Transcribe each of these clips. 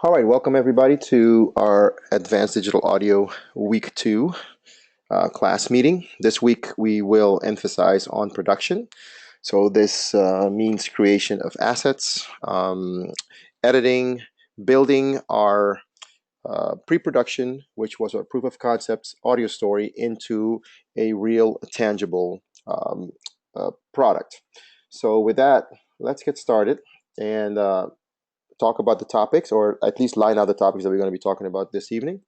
All right, welcome everybody to our Advanced Digital Audio Week 2 class meeting. This week we will emphasize on production. So this means creation of assets, editing, building our pre-production, which was our proof of concepts audio story, into a real tangible product. So with that, let's get started and talk about the topics, or at least line out the topics that we're going to be talking about this evening.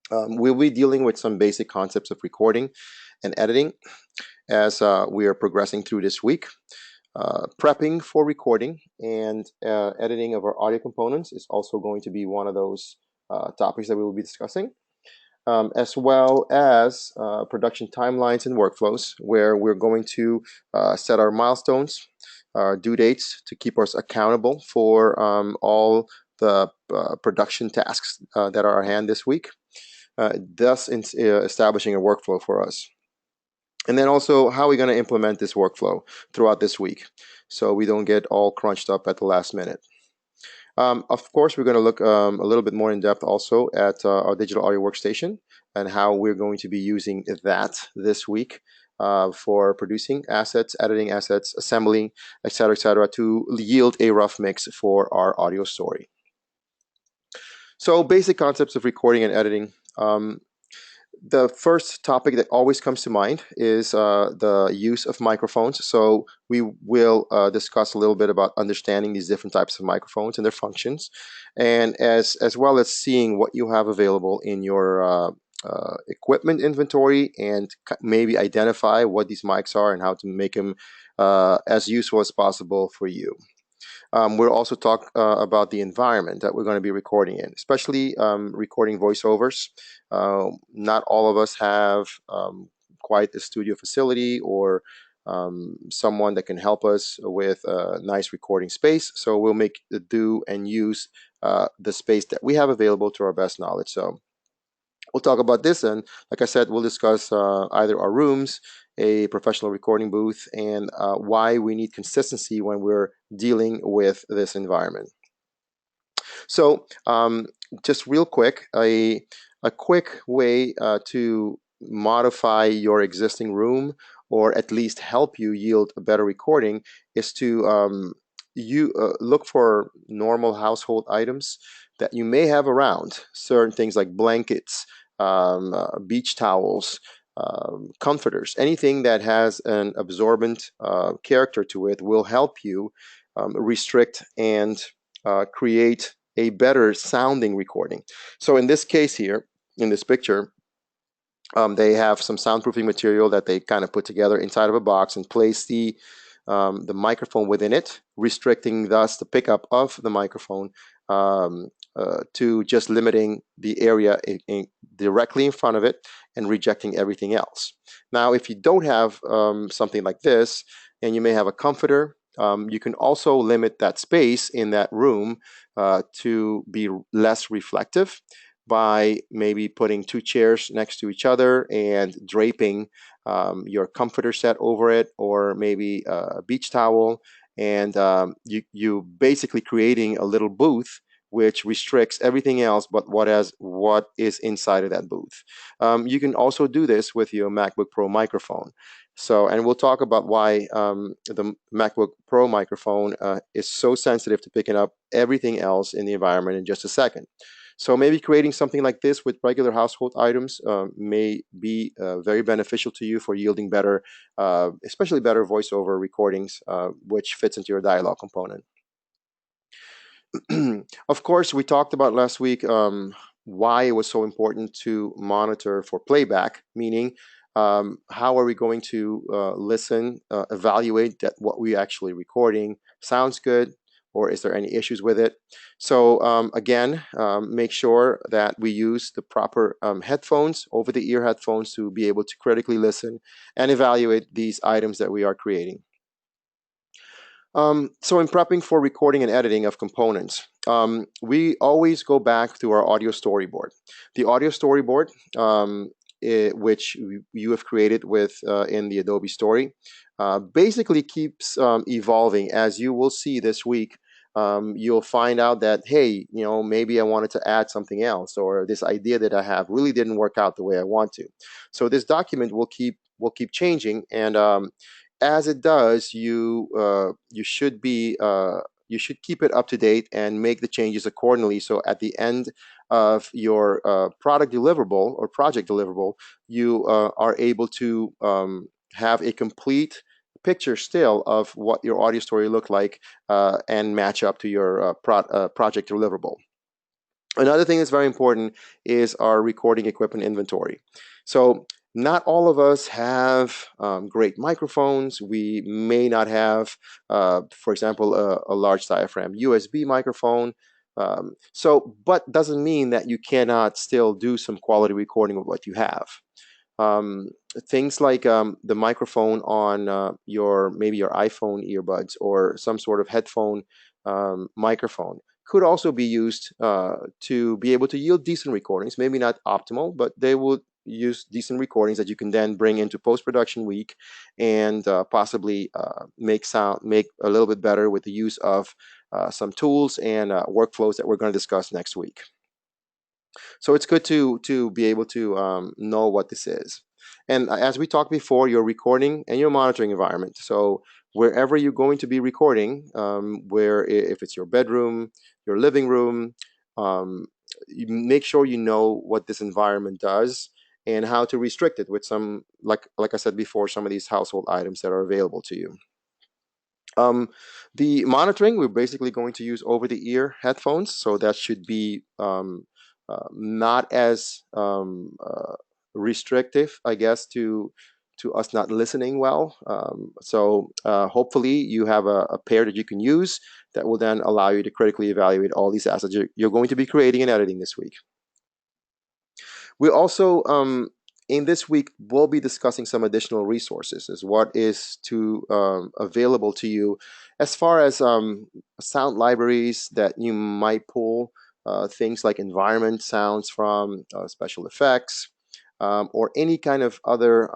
We'll be dealing with some basic concepts of recording and editing as we are progressing through this week. Prepping for recording and editing of our audio components is also going to be one of those topics that we will be discussing, as well as production timelines and workflows, where we're going to set our milestones, due dates to keep us accountable for all the production tasks that are at hand this week, thus establishing a workflow for us. And then also how we're going to implement this workflow throughout this week so we don't get all crunched up at the last minute. Of course, we're going to look a little bit more in depth also at our digital audio workstation and how we're going to be using that this week for producing assets, editing assets, assembling, etc., to yield a rough mix for our audio story. So basic concepts of recording and editing. The first topic that always comes to mind is the use of microphones. So we will discuss a little bit about understanding these different types of microphones and their functions, and as well as seeing what you have available in your equipment inventory, and maybe identify what these mics are and how to make them as useful as possible for you. We'll also talk about the environment that we're going to be recording in, especially recording voiceovers. Not all of us have quite a studio facility or someone that can help us with a nice recording space. So we'll make do and use the space that we have available to our best knowledge. So we'll talk about this, and like I said, we'll discuss either our rooms, a professional recording booth, and why we need consistency when we're dealing with this environment. So just real quick, a quick way to modify your existing room, or at least help you yield a better recording, is to look for normal household items that you may have around. Certain things like blankets, beach towels, comforters, anything that has an absorbent character to it will help you restrict and create a better sounding recording. So in this case here, in this picture, they have some soundproofing material that they kind of put together inside of a box and place the microphone within it, restricting thus the pickup of the microphone to just limiting the area directly in front of it and rejecting everything else. Now, if you don't have something like this, and you may have a comforter, you can also limit that space in that room to be less reflective by maybe putting two chairs next to each other and draping your comforter set over it, or maybe a beach towel, and you basically creating a little booth which restricts everything else but what is inside of that booth. You can also do this with your MacBook Pro microphone. So, and we'll talk about why the MacBook Pro microphone is so sensitive to picking up everything else in the environment in just a second. So maybe creating something like this with regular household items may be very beneficial to you for yielding better, especially better voiceover recordings, which fits into your dialogue component. Of course, we talked about last week why it was so important to monitor for playback, meaning how are we going to listen, evaluate that what we actually recording sounds good, or is there any issues with it? So again, make sure that we use the proper headphones, over-the-ear headphones, to be able to critically listen and evaluate these items that we are creating. So in prepping for recording and editing of components, we always go back to our audio storyboard. The audio storyboard, which you have created with in the Adobe Story, basically keeps evolving, as you will see this week. you'll find out that, hey, maybe I wanted to add something else, or this idea that I have really didn't work out the way I want to. So this document will keep changing, and as it does, you should keep it up to date and make the changes accordingly. So at the end of your product deliverable or project deliverable, you are able to have a complete picture still of what your audio story looked like, and match up to your project deliverable. Another thing that's very important is our recording equipment inventory. So not all of us have great microphones. We may not have, for example, a large diaphragm USB microphone. But doesn't mean that you cannot still do some quality recording of what you have. Um, Things like the microphone on maybe your iPhone earbuds or some sort of headphone microphone could also be used to be able to yield decent recordings. Maybe not optimal, but they will use decent recordings that you can then bring into post-production week and possibly make a little bit better with the use of some tools and workflows that we're going to discuss next week. So it's good to be able to know what this is. And as we talked before, your recording and your monitoring environment. So wherever you're going to be recording, if it's your bedroom, your living room, you make sure you know what this environment does and how to restrict it with some, like I said before, some of these household items that are available to you. The monitoring, we're basically going to use over-the-ear headphones, so that should be not as restrictive, I guess, to us not listening well. So hopefully you have a pair that you can use that will then allow you to critically evaluate all these assets you're going to be creating and editing this week. We also, in this week, we'll be discussing some additional resources as what is available to you as far as sound libraries that you might pull, things like environment sounds from, special effects, or any kind of other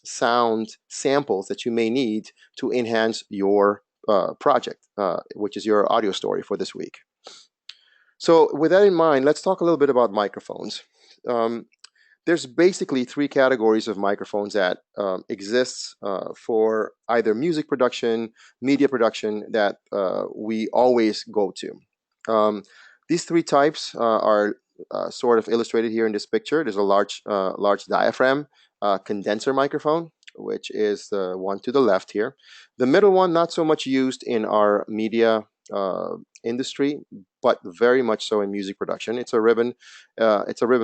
sound samples that you may need to enhance your project, which is your audio story for this week. So with that in mind, let's talk a little bit about microphones. Um, there's basically three categories of microphones that exists for either music production, media production that we always go to. These three types are sort of illustrated here in this picture. There's a large diaphragm condenser microphone, which is the one to the left here. The middle one, not so much used in our media industry, but very much so in music production. It's a ribbon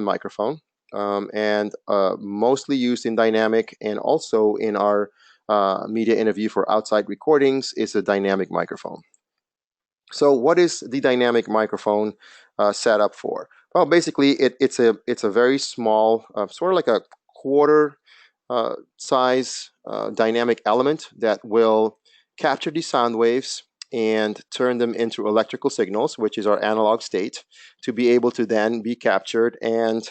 microphone, and mostly used in dynamic and also in our media interview for outside recordings is a dynamic microphone. So what is the dynamic microphone set up for? Well, basically it's a very small, sort of like a quarter size dynamic element that will capture these sound waves and turn them into electrical signals, which is our analog state, to be able to then be captured and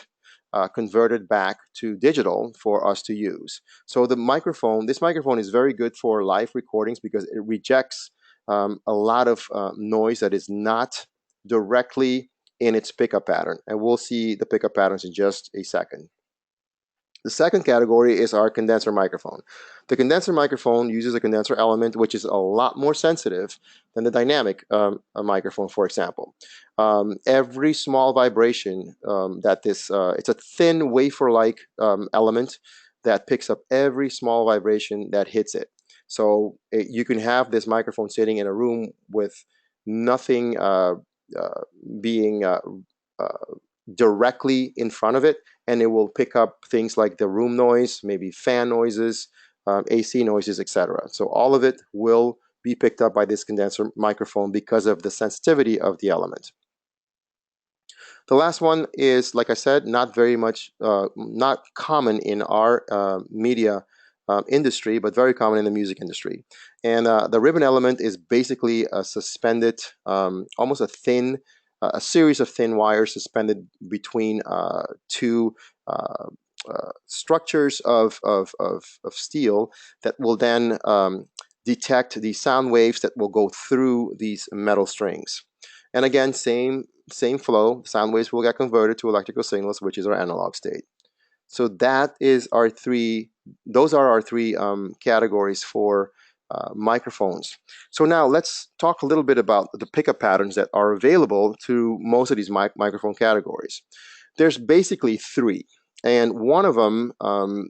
converted back to digital for us to use. So this microphone is very good for live recordings because it rejects a lot of noise that is not directly in its pickup pattern. And we'll see the pickup patterns in just a second. The second category is our condenser microphone. The condenser microphone uses a condenser element which is a lot more sensitive than the dynamic microphone, for example. Every small vibration it's a thin wafer-like element that picks up every small vibration that hits it. So you can have this microphone sitting in a room with nothing being directly in front of it, and it will pick up things like the room noise, maybe fan noises, AC noises, etc. So all of it will be picked up by this condenser microphone because of the sensitivity of the element. The last one is, like I said, not common in our media industry, but very common in the music industry. And the ribbon element is basically a suspended, almost a series of thin wires suspended between two structures of steel that will then detect the sound waves that will go through these metal strings. And again, same flow. Sound waves will get converted to electrical signals, which is our analog state. So that is our three. Those are our three categories for microphones. So now let's talk a little bit about the pickup patterns that are available to most of these microphone categories. There's basically three. And one of them,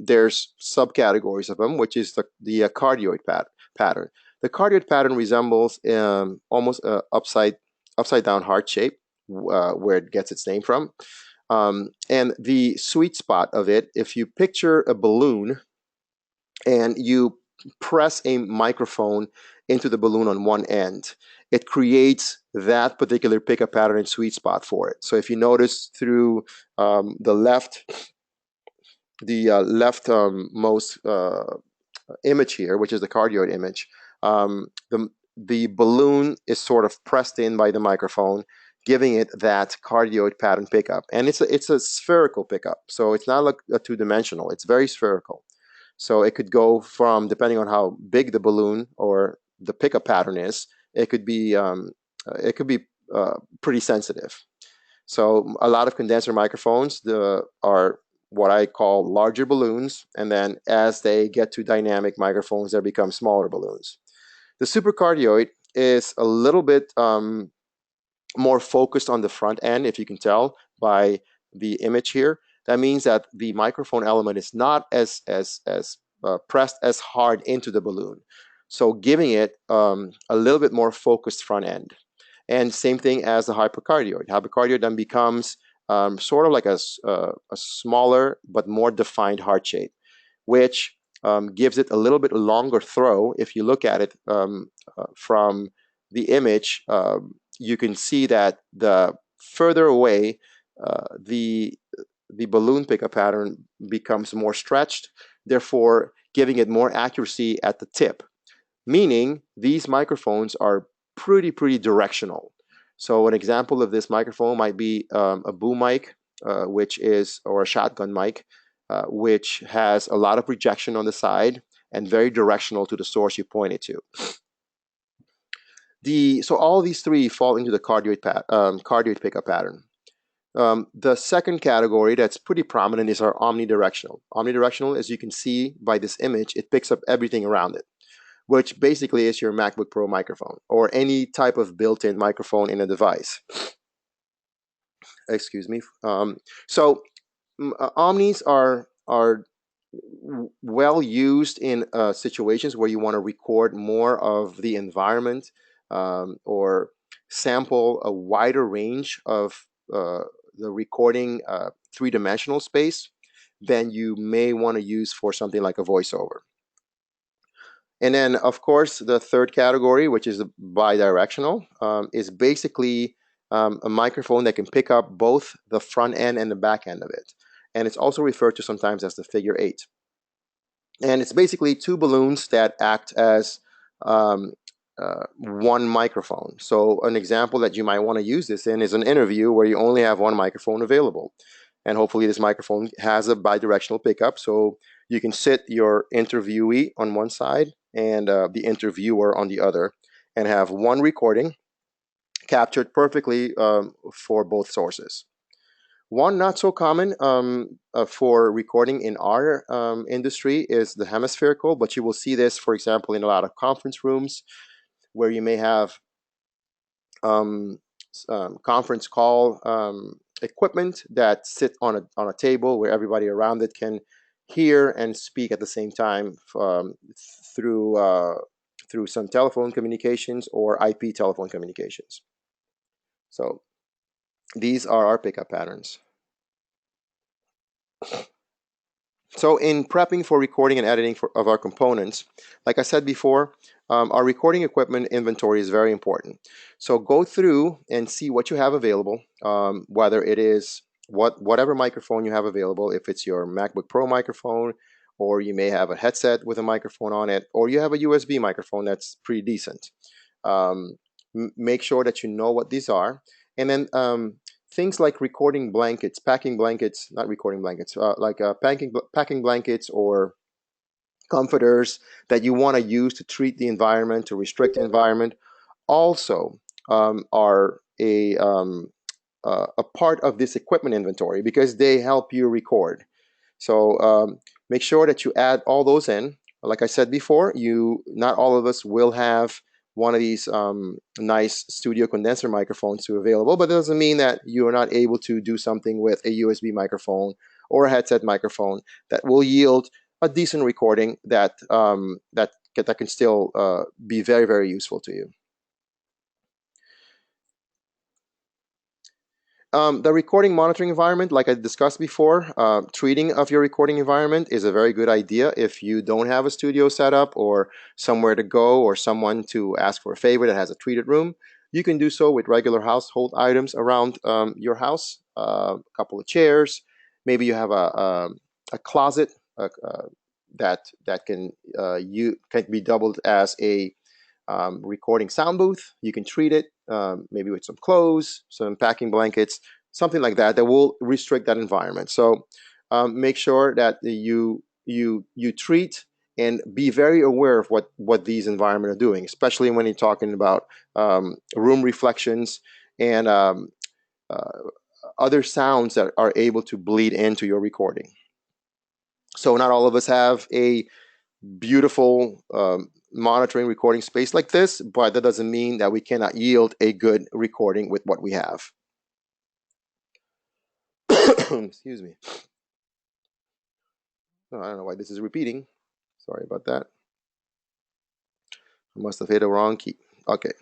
there's subcategories of them, which is the cardioid pattern. The cardioid pattern resembles almost an upside down heart shape, where it gets its name from. And the sweet spot of it, if you picture a balloon and you press a microphone into the balloon on one end, it creates that particular pickup pattern and sweet spot for it. So if you notice through the leftmost image here, which is the cardioid image, the balloon is sort of pressed in by the microphone, giving it that cardioid pattern pickup. And it's a spherical pickup, so it's not like a two-dimensional. It's very spherical. So it could go from, depending on how big the balloon or the pickup pattern is, it could be pretty sensitive. So a lot of condenser microphones are what I call larger balloons, and then as they get to dynamic microphones, they become smaller balloons. The supercardioid is a little bit more focused on the front end, if you can tell by the image here. That means that the microphone element is not as pressed as hard into the balloon, so giving it a little bit more focused front end. And same thing as the hypercardioid. Hypercardioid then becomes sort of like a smaller but more defined heart shape, which gives it a little bit longer throw. If you look at it from the image, you can see that the further away the balloon pickup pattern becomes more stretched, therefore giving it more accuracy at the tip, meaning these microphones are pretty directional. So an example of this microphone might be a boom mic, or a shotgun mic, which has a lot of projection on the side and very directional to the source you point it to. So all these three fall into the cardioid pickup pattern. The second category that's pretty prominent is our omnidirectional. Omnidirectional, as you can see by this image, it picks up everything around it, which basically is your MacBook Pro microphone or any type of built-in microphone in a device. Excuse me. Omnis are well used in situations where you want to record more of the environment or sample a wider range of the recording three-dimensional space than you may want to use for something like a voiceover. And then, of course, the third category, which is bidirectional, is basically a microphone that can pick up both the front end and the back end of it. And it's also referred to sometimes as the figure 8. And it's basically two balloons that act as one microphone. So an example that you might want to use this in is an interview where you only have one microphone available. And hopefully this microphone has a bidirectional pickup, so you can sit your interviewee on one side and the interviewer on the other, and have one recording captured perfectly for both sources. One not so common for recording in our industry is the hemispherical, but you will see this, for example, in a lot of conference rooms where you may have conference call equipment that sit on a table where everybody around it can hear and speak at the same time through some telephone communications or IP telephone communications. So these are our pickup patterns. So in prepping for recording and editing of our components, like I said before, our recording equipment inventory is very important. So go through and see what you have available, whether it is whatever microphone you have available, if it's your MacBook Pro microphone, or you may have a headset with a microphone on it, or you have a USB microphone that's pretty decent. Make sure that you know what these are. And then things like recording blankets, packing blankets, not recording blankets, like packing blankets or comforters that you want to use to treat the environment, to restrict the environment, also are a part of this equipment inventory because they help you record. So make sure that you add all those in. Like I said before, not all of us will have one of these nice studio condenser microphones available, but it doesn't mean that you are not able to do something with a USB microphone or a headset microphone that will yield a decent recording that can still be very, very useful to you. The recording monitoring environment, like I discussed before, treating of your recording environment is a very good idea if you don't have a studio set up or somewhere to go or someone to ask for a favor that has a treated room. You can do so with regular household items around your house, a couple of chairs. Maybe you have a closet that can be doubled as a recording sound booth. You can treat it maybe with some clothes, some packing blankets, something like that will restrict that environment. So make sure that you treat and be very aware of what these environments are doing, especially when you're talking about room reflections and other sounds that are able to bleed into your recording. So not all of us have a beautiful monitoring recording space like this, but that doesn't mean that we cannot yield a good recording with what we have. Excuse me. Oh, I don't know why this is repeating. Sorry about that. I must have hit a wrong key. Okay.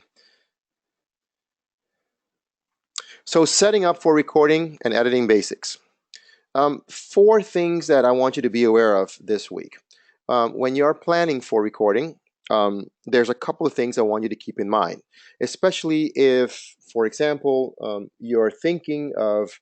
So setting up for recording and editing basics. 4 things that I want you to be aware of this week. When you're planning for recording, there's a couple of things I want you to keep in mind, especially if, for example, you're thinking of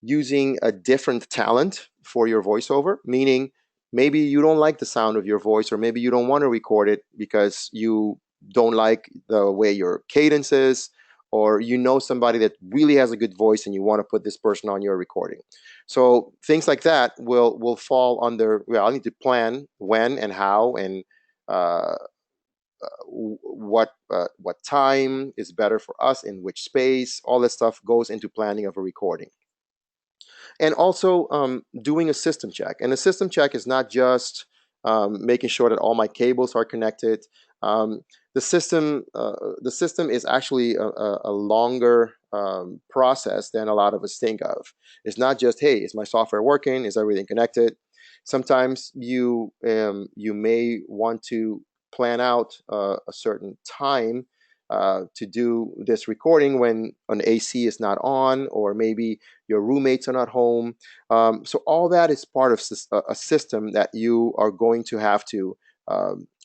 using a different talent for your voiceover, meaning maybe you don't like the sound of your voice, or maybe you don't want to record it because you don't like the way your cadence is, or you know somebody that really has a good voice and you want to put this person on your recording. So things like that will fall under, well, I need to plan when and how and uh, what time is better for us in which space. All that stuff goes into planning of a recording. And also doing a system check. And a system check is not just making sure that all my cables are connected. The system is actually a longer process than a lot of us think of. It's not just, hey, is my software working? Is everything connected? Sometimes you may want to plan out a certain time to do this recording when an AC is not on, or maybe your roommates are not home. So all that is part of a system that you are going to have to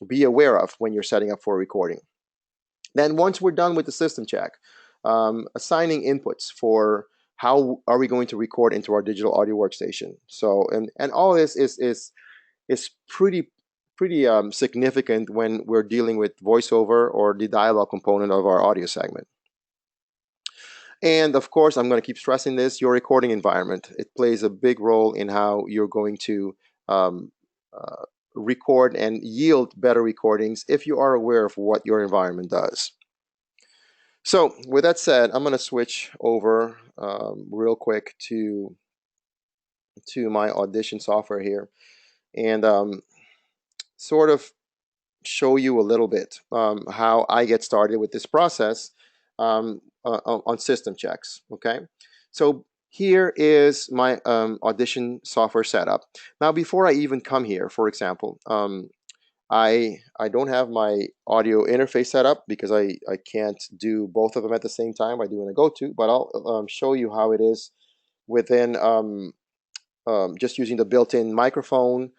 be aware of when you're setting up for recording. Then once we're done with the system check, assigning inputs for how are we going to record into our digital audio workstation. So and all this is pretty significant when we're dealing with voiceover or the dialogue component of our audio segment. And of course, I'm going to keep stressing this, your recording environment. It plays a big role in how you're going to um, record and yield better recordings if you are aware of what your environment does. So with that said, I'm going to switch over real quick to my Audition software here and sort of show you a little bit how I get started with this process on system checks. Okay, so here is my Audition software setup. Now, before I even come here, for example, I don't have my audio interface set up because I can't do both of them at the same time. I do in a GoTo, but I'll show you how it is within just using the built-in microphone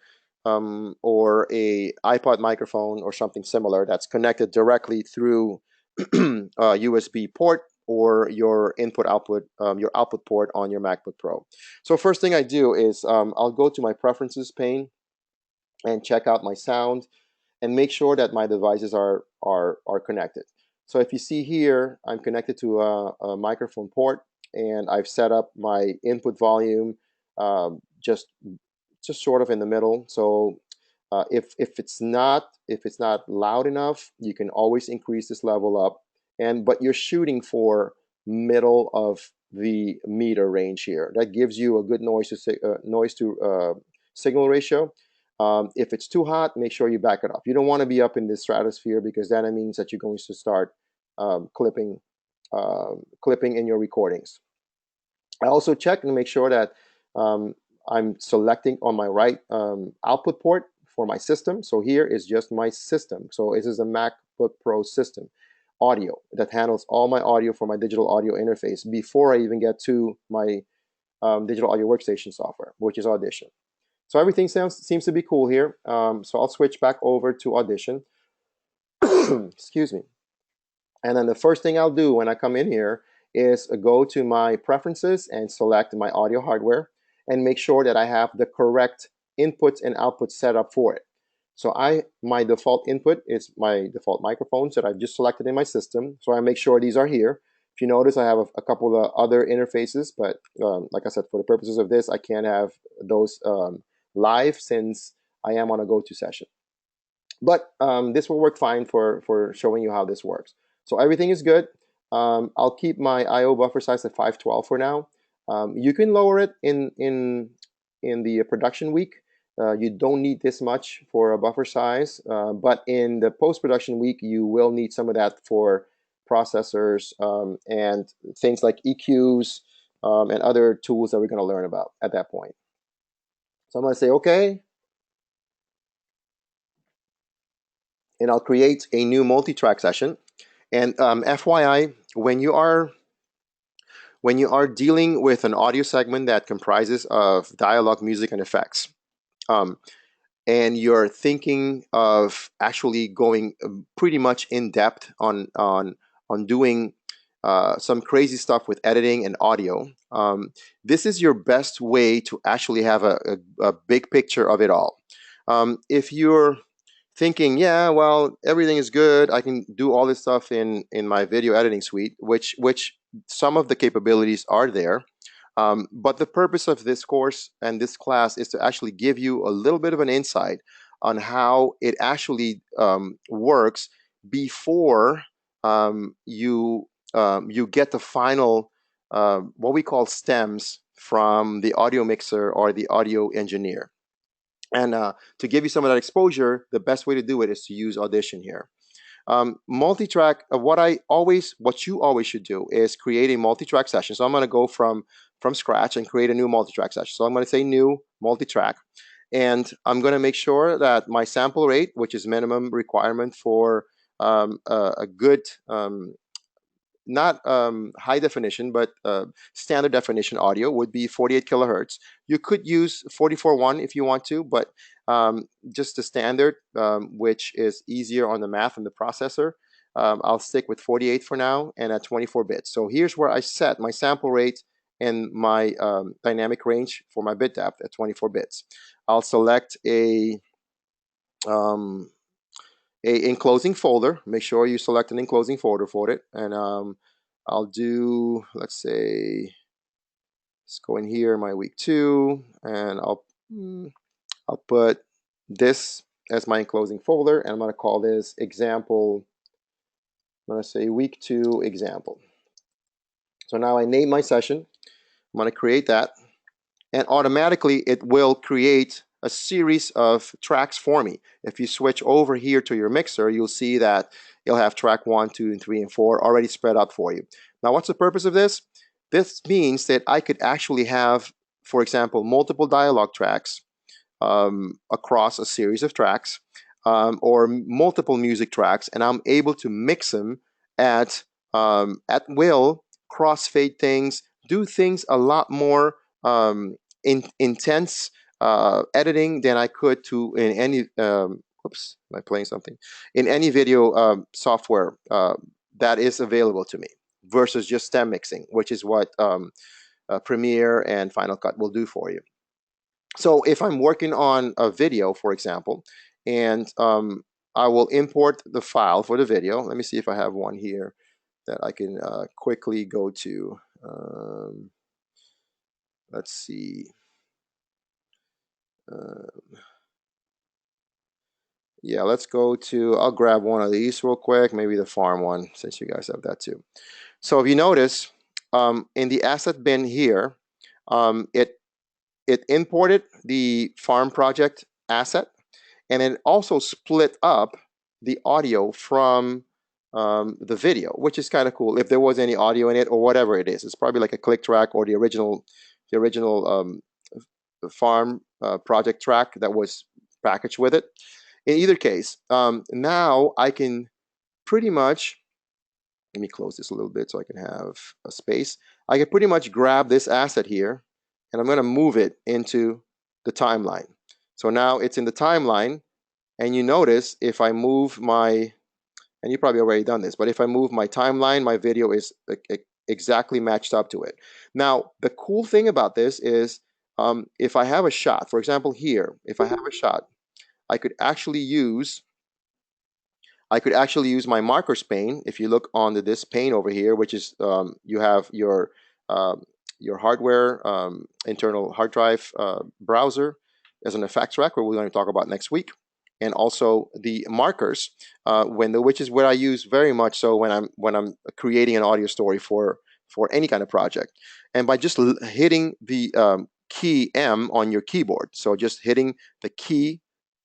or a iPod microphone or something similar that's connected directly through a USB port or your output port on your MacBook Pro. So first thing I do is I'll go to my preferences pane and check out my sound and make sure that my devices are connected. So if you see here, I'm connected to a microphone port and I've set up my input volume just sort of in the middle. So If it's not loud enough, you can always increase this level up. But you're shooting for middle of the meter range here. That gives you a good noise to signal ratio. If it's too hot, make sure you back it up. You don't want to be up in the stratosphere, because then it means that you're going to start clipping in your recordings. I also check and make sure that um, I'm selecting on my right output port for my system. So here is just my system. So this is a MacBook Pro system audio that handles all my audio for my digital audio interface before I even get to my digital audio workstation software, which is Audition. So everything seems to be cool here. So I'll switch back over to Audition. Excuse me. And then the first thing I'll do when I come in here is go to my preferences and select my audio hardware and make sure that I have the correct inputs and outputs set up for it. So my default input is my default microphones that I've just selected in my system. So I make sure these are here. If you notice, I have a couple of other interfaces, but like I said, for the purposes of this, I can't have those live since I am on a go-to session. But this will work fine for showing you how this works. So everything is good. I'll keep my I/O buffer size at 512 for now. You can lower it in the production week. You don't need this much for a buffer size, but in the post-production week, you will need some of that for processors and things like EQs and other tools that we're going to learn about at that point. So I'm going to say okay, and I'll create a new multi-track session. And FYI, when you are dealing with an audio segment that comprises of dialogue, music, and effects, um, and you're thinking of actually going pretty much in depth on doing some crazy stuff with editing and audio, this is your best way to actually have a big picture of it all. If you're thinking, yeah, well, everything is good, I can do all this stuff in my video editing suite, which some of the capabilities are there. But the purpose of this course and this class is to actually give you a little bit of an insight on how it actually works before you get the final what we call stems from the audio mixer or the audio engineer. And to give you some of that exposure, the best way to do it is to use Audition here. Multi-track. What you always should do is create a multi-track session. So I'm going to go from scratch and create a new multi-track session. So I'm going to say new multi-track, and I'm going to make sure that my sample rate, which is minimum requirement for a good not high definition, but standard definition audio, would be 48 kilohertz. You could use 44.1 if you want to, but just the standard, which is easier on the math and the processor, I'll stick with 48 for now and at 24 bits. So here's where I set my sample rate and my dynamic range for my bit depth at 24 bits. I'll select um, a enclosing folder. Make sure you select an enclosing folder for it. And I'll do, let's say, let's go in here, my week 2, and I'll put this as my enclosing folder, and I'm going to call this example. I'm going to say week 2 example. So now I name my session. I'm going to create that, and automatically it will create a series of tracks for me. If you switch over here to your mixer, you'll see that you'll have track 1, 2, and 3, and 4 already spread out for you. Now, what's the purpose of this? This means that I could actually have, for example, multiple dialogue tracks across a series of tracks, or multiple music tracks, and I'm able to mix them at will, crossfade things, do things a lot more intense editing than I could to in any. Oops, am I playing something? In any video software that is available to me, versus just stem mixing, which is what Premiere and Final Cut will do for you. So if I'm working on a video, for example, and I will import the file for the video. Let me see if I have one here that I can quickly go to. Let's see. Yeah, let's go to, I'll grab one of these real quick, maybe the farm one, since you guys have that too. So if you notice, in the asset bin here, it imported the farm project asset, and it also split up the audio from the video, which is kind of cool. If there was any audio in it or whatever it is, it's probably like a click track or the original farm project track that was packaged with it. In either case, now I can pretty much, let me close this a little bit so I can have a space. I can pretty much grab this asset here and I'm going to move it into the timeline. So now it's in the timeline, and you notice if I move my, and you probably already done this, but if I move my timeline, my video is exactly matched up to it. Now, the cool thing about this is if I have a shot, for example, here, if I have a shot, I could actually use my markers pane. If you look on this pane over here, which is you have um, your hardware internal hard drive browser as an effects rack, where we're going to talk about next week, and also the markers window, which is what I use very much so when I'm creating an audio story for any kind of project. And by just hitting the key M on your keyboard, so just hitting the key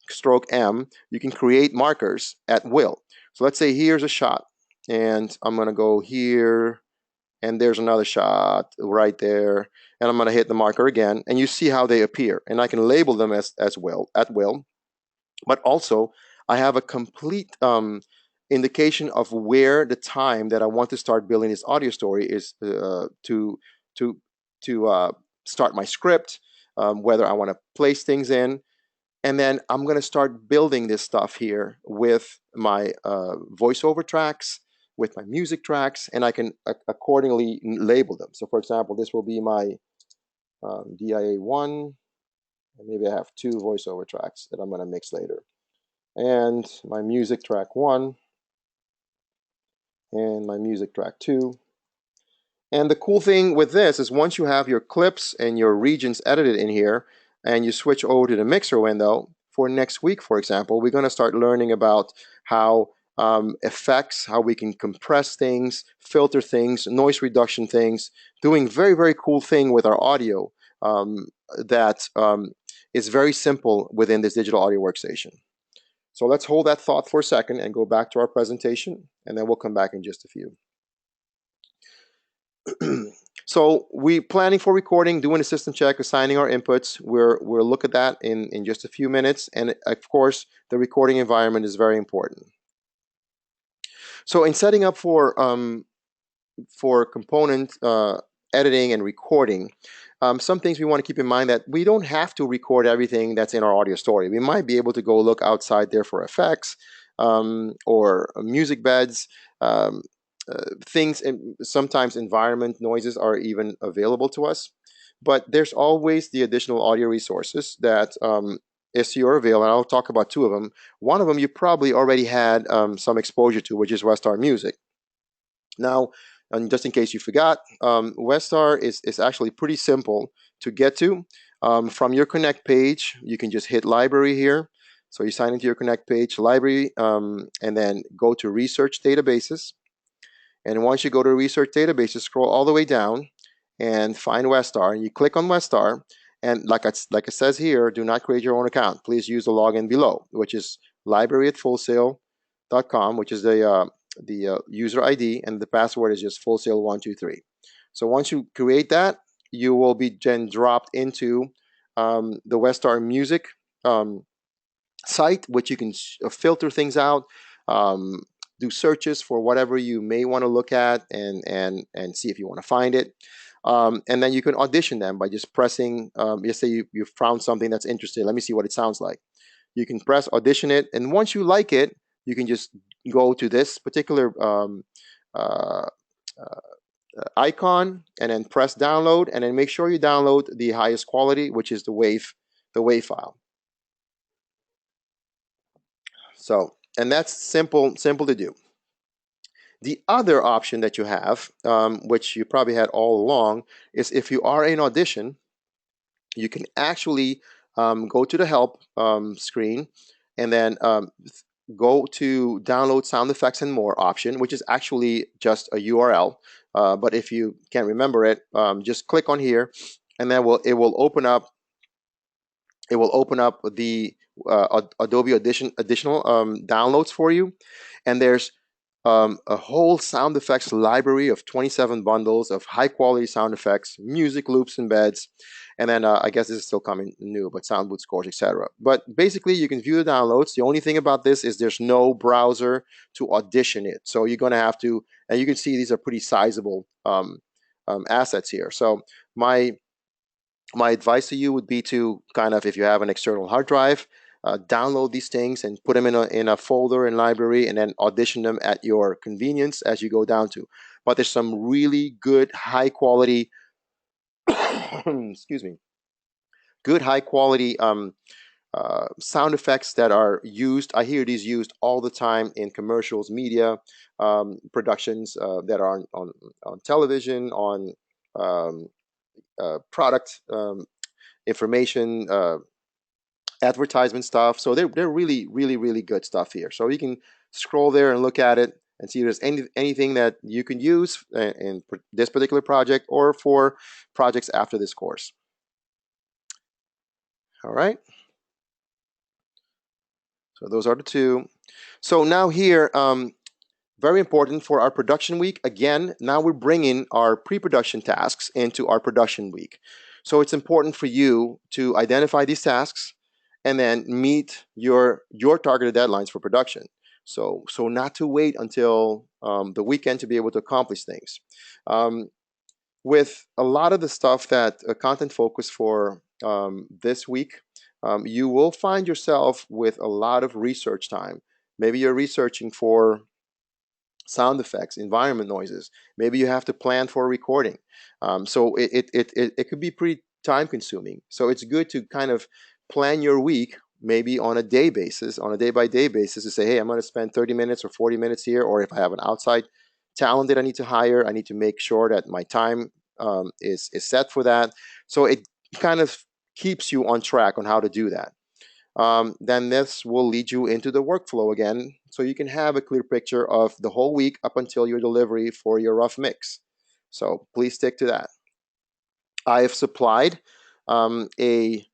stroke M, you can create markers at will. So let's say here's a shot, and I'm going to go here, and there's another shot right there, and I'm going to hit the marker again, and you see how they appear. And I can label them as well at will, but also I have a complete indication of where the time that I want to start building this audio story is to start my script, whether I want to place things in, and then I'm going to start building this stuff here with my voiceover tracks, with my music tracks, and I can accordingly label them. So for example, this will be my DIA1, and maybe I have two voiceover tracks that I'm going to mix later. And my music track 1, and my music track 2. And the cool thing with this is once you have your clips and your regions edited in here, and you switch over to the mixer window, for next week, for example, we're going to start learning about how effects, how we can compress things, filter things, noise reduction things, doing very, very cool thing with our audio that is very simple within this digital audio workstation. So let's hold that thought for a second and go back to our presentation, and then we'll come back in just a few. So we planning for recording, doing a system check, assigning our inputs. We'll look at that in just a few minutes. And of course, the recording environment is very important. So in setting up for component editing and recording, some things we want to keep in mind that we don't have to record everything that's in our audio story. We might be able to go look outside there for effects or music beds. Things, and sometimes environment noises are even available to us, but there's always the additional audio resources that is to your avail, and I'll talk about two of them. One of them you probably already had some exposure to, which is Westar Music. Now, and just in case you forgot, Westar is actually pretty simple to get to. From your Connect page, you can just hit Library here. So you sign into your Connect page, Library, and then go to Research Databases. And once you go to research databases, scroll all the way down and find Westar. And you click on Westar. And like it says here, do not create your own account. Please use the login below, which is library@fullsail.com, which is the user ID, and the password is just fullsail123. So once you create that, you will be then dropped into the Westar Music site, which you can filter things out. Do searches for whatever you may want to look at, and see if you want to find it. And then you can audition them by just pressing, let's say you found something that's interesting. Let me see what it sounds like. You can press audition it, and once you like it, you can just go to this particular uh, icon and then press download, and then make sure you download the highest quality, which is the WAV file. So, and that's simple to do. The other option that you have, which you probably had all along, is if you are in Audition, you can actually go to the help screen, and then go to download sound effects and more option, which is actually just a URL. But if you can't remember it, just click on here, and then it will open up. It will open up the Adobe Audition additional downloads for you, and there's a whole sound effects library of 27 bundles of high quality sound effects, music loops, embeds, and then I guess this is still coming new, but sound booth scores, etc. But basically, you can view the downloads. The only thing about this is there's no browser to audition it, so you're gonna have to. And you can see these are pretty sizable assets here. So my advice to you would be to kind of, if you have an external hard drive, download these things and put them in a folder in library, and then audition them at your convenience as you go down to. But there's some really good high quality excuse me, good high quality sound effects that are used. I hear these used all the time in commercials, media productions that are on television, on um, product information, advertisement stuff. So they're really, really, really good stuff here. So you can scroll there and look at it and see if there's anything that you can use in this particular project or for projects after this course. All right. So those are the two. So now here, very important for our production week. Again, now we're bringing our pre-production tasks into our production week. So it's important for you to identify these tasks and then meet your targeted deadlines for production. So not to wait until the weekend to be able to accomplish things. With a lot of the stuff that content focus for this week, you will find yourself with a lot of research time. Maybe you're researching for sound effects, environment noises. Maybe you have to plan for a recording. So it could be pretty time consuming. So it's good to kind of plan your week maybe on a day basis, on a day by day basis, to say, hey, I'm going to spend 30 minutes or 40 minutes here. Or if I have an outside talent that I need to hire, I need to make sure that my time is set for that. So it kind of keeps you on track on how to do that. Then this will lead you into the workflow again, so you can have a clear picture of the whole week up until your delivery for your rough mix. So please stick to that. I have supplied a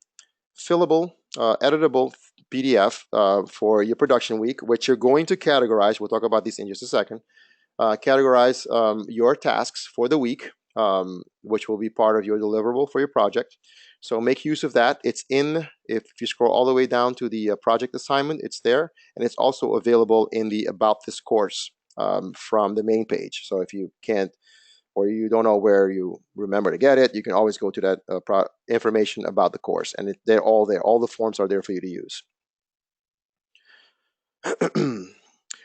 fillable, editable PDF for your production week, which you're going to categorize. We'll talk about this in just a second. Categorize your tasks for the week, which will be part of your deliverable for your project. So make use of that. It's in, if you scroll all the way down to the project assignment, it's there. And it's also available in the About This Course from the main page. So if you can't, or you don't know where you remember to get it, you can always go to that information about the course. And they're all there. All the forms are there for you to use.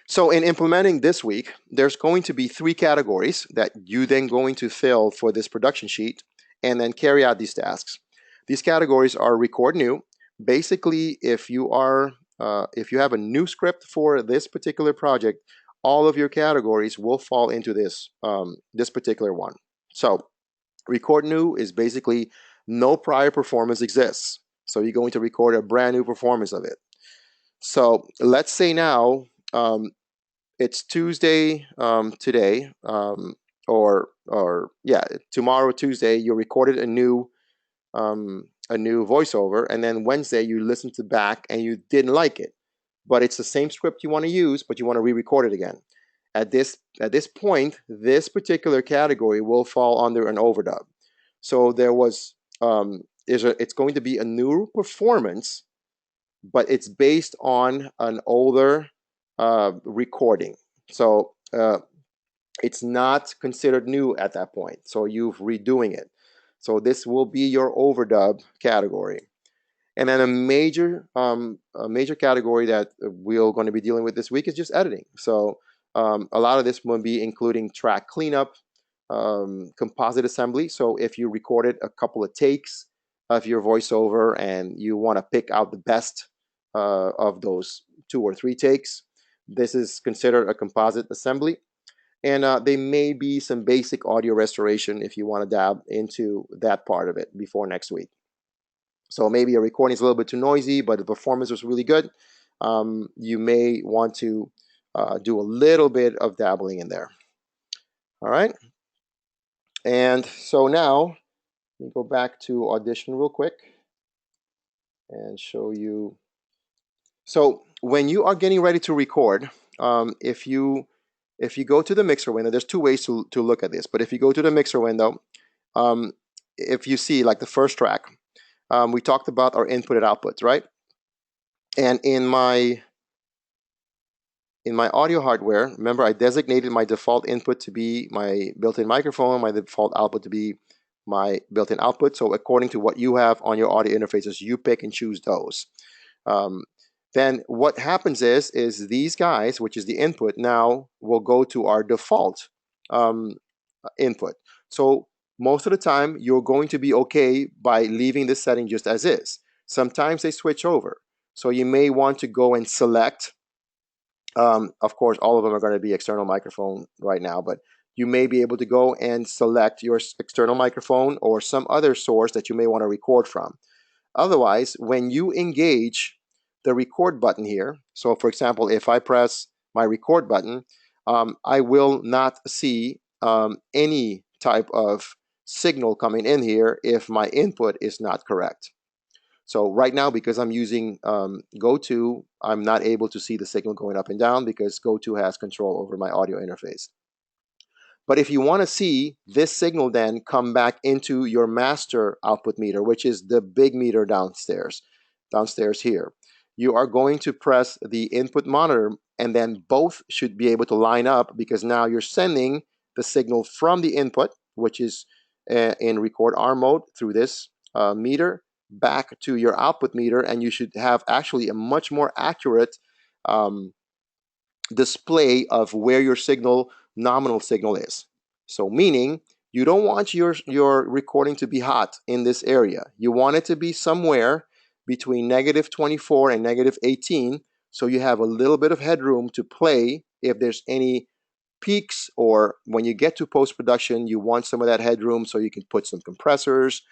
So in implementing this week, there's going to be 3 categories that you then going to fill for this production sheet and then carry out these tasks. These categories are record new. Basically, if you have a new script for this particular project, all of your categories will fall into this particular one. So record new is basically no prior performance exists. So you're going to record a brand new performance of it. So let's say now it's Tuesday today, or yeah, tomorrow Tuesday you recorded a new voiceover, and then Wednesday you listened to back and you didn't like it, but it's the same script you want to use, but you want to re-record it again. At this point, this particular category will fall under an overdub. So there was it's going to be a new performance, but it's based on an older recording. So it's not considered new at that point. So you're redoing it. So this will be your overdub category. And then a major category that we're going to be dealing with this week is just editing. So a lot of this will be including track cleanup, composite assembly. So if you recorded a couple of takes of your voiceover and you want to pick out the best of those 2 or 3 takes, this is considered a composite assembly. And there may be some basic audio restoration if you want to dab into that part of it before next week. So maybe a recording is a little bit too noisy, but the performance was really good. you may want to do a little bit of dabbling in there. All right. And so now, let me go back to Audition real quick and show you. So when you are getting ready to record, if you go to the mixer window, there's two ways to look at this. But if you go to the mixer window, um, if you see like the first track, we talked about our input and outputs, right? And in my audio hardware, remember I designated my default input to be my built-in microphone, my default output to be my built-in output. So according to what you have on your audio interfaces, you pick and choose those. Then what happens is these guys, which is the input, now will go to our default input. So most of the time, you're going to be okay by leaving this setting just as is. Sometimes they switch over. So you may want to go and select. Of course, all of them are going to be external microphone right now, but you may be able to go and select your external microphone or some other source that you may want to record from. Otherwise, when you engage the record button here, so for example, if I press my record button, I will not see any type of signal coming in here if my input is not correct. So right now, because I'm using GoTo, I'm not able to see the signal going up and down because GoTo has control over my audio interface. But if you want to see this signal then come back into your master output meter, which is the big meter downstairs here, you are going to press the input monitor, and then both should be able to line up because now you're sending the signal from the input, which is in record arm mode through this meter, back to your output meter, and you should have actually a much more accurate display of where your nominal signal is. So meaning you don't want your recording to be hot in this area. You want it to be somewhere between -24 and -18, so you have a little bit of headroom to play if there's any peaks, or when you get to post-production, you want some of that headroom so you can put some compressors,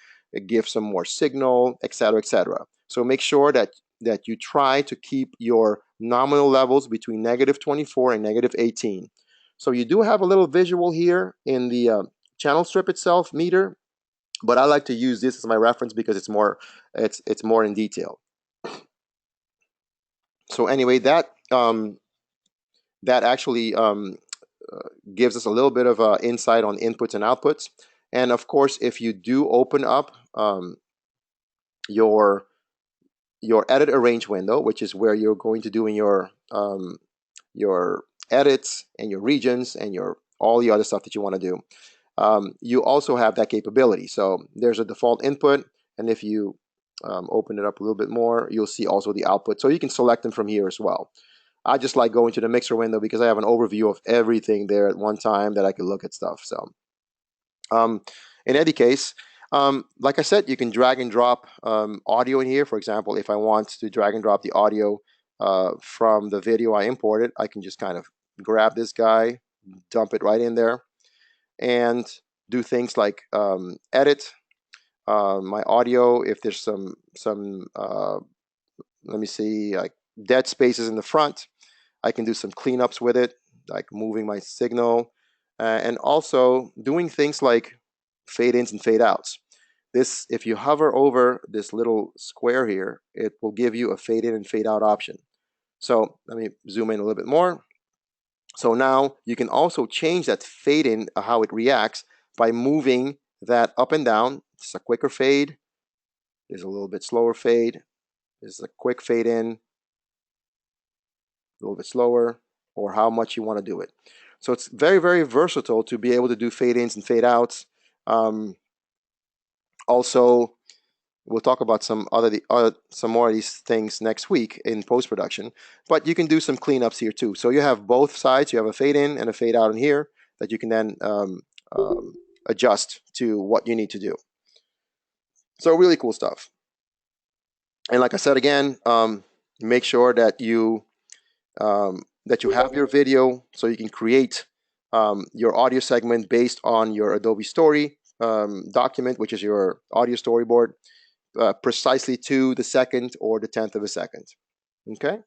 give some more signal, etc., etc. So make sure that you try to keep your nominal levels between -24 and -18. So you do have a little visual here in the channel strip itself meter, but I like to use this as my reference because it's more in detail. So anyway, that actually gives us a little bit of insight on inputs and outputs. And of course, if you do open up your edit arrange window, which is where you're going to do in your edits and your regions and all the other stuff that you want to do, you also have that capability. So there's a default input, and if you open it up a little bit more, you'll see also the output. So you can select them from here as well. I just like going to the mixer window because I have an overview of everything there at one time that I can look at stuff. So in any case, like I said, you can drag and drop audio in here. For example, if I want to drag and drop the audio from the video I imported, I can just kind of grab this guy, dump it right in there, and do things like edit my audio. If there's some let me see, like dead spaces in the front, I can do some cleanups with it, like moving my signal, and also doing things like fade ins and fade outs. This, if you hover over this little square here, it will give you a fade in and fade out option. So let me zoom in a little bit more. So now you can also change that fade in, how it reacts, by moving that up and down. It's a quicker fade. There's a little bit slower fade. There's a quick fade in, a little bit slower, or how much you want to do it. So it's very, very versatile to be able to do fade ins and fade outs. Also, we'll talk about some more of these things next week in post-production, but you can do some cleanups here too. So you have both sides. You have a fade in and a fade out in here that you can then adjust to what you need to do. So really cool stuff. And like I said again, make sure that you have your video so you can create your audio segment based on your Adobe Story document, which is your audio storyboard, precisely to the second or the tenth of a second. Okay.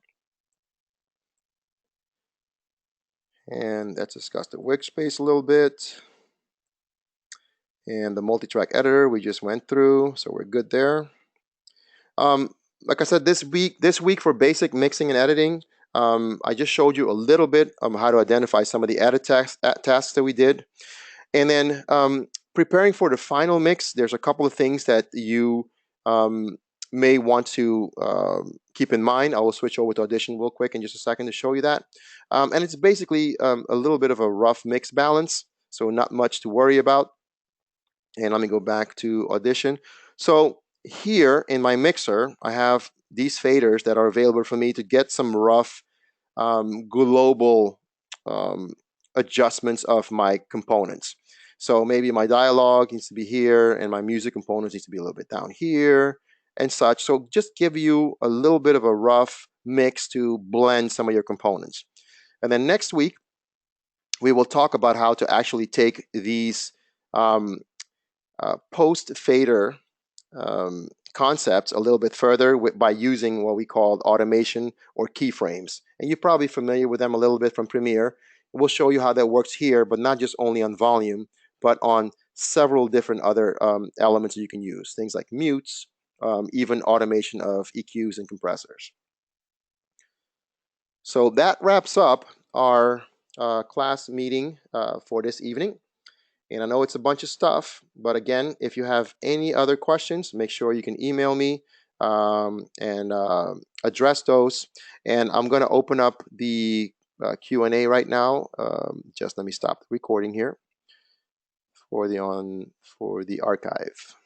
And let's discuss the workspace a little bit. And the multi-track editor we just went through, so we're good there. Like I said, this week for basic mixing and editing, I just showed you a little bit of how to identify some of the edit tasks that we did. And then preparing for the final mix, there's a couple of things that you may want to keep in mind. I will switch over to Audition real quick in just a second to show you that. And it's basically a little bit of a rough mix balance, so not much to worry about. And let me go back to Audition. So here in my mixer, I have these faders that are available for me to get some rough global um, adjustments of my components. So maybe my dialogue needs to be here and my music components needs to be a little bit down here and such. So just give you a little bit of a rough mix to blend some of your components. And then next week, we will talk about how to actually take these post fader concepts a little bit further by using what we call automation or keyframes. And you're probably familiar with them a little bit from Premiere. We'll show you how that works here, but not just only on volume, but on several different other elements that you can use. Things like mutes, even automation of EQs and compressors. So that wraps up our class meeting for this evening. And I know it's a bunch of stuff, but again, if you have any other questions, make sure you can email me and address those. And I'm going to open up the Q&A right now. Just let me stop the recording here for the archive.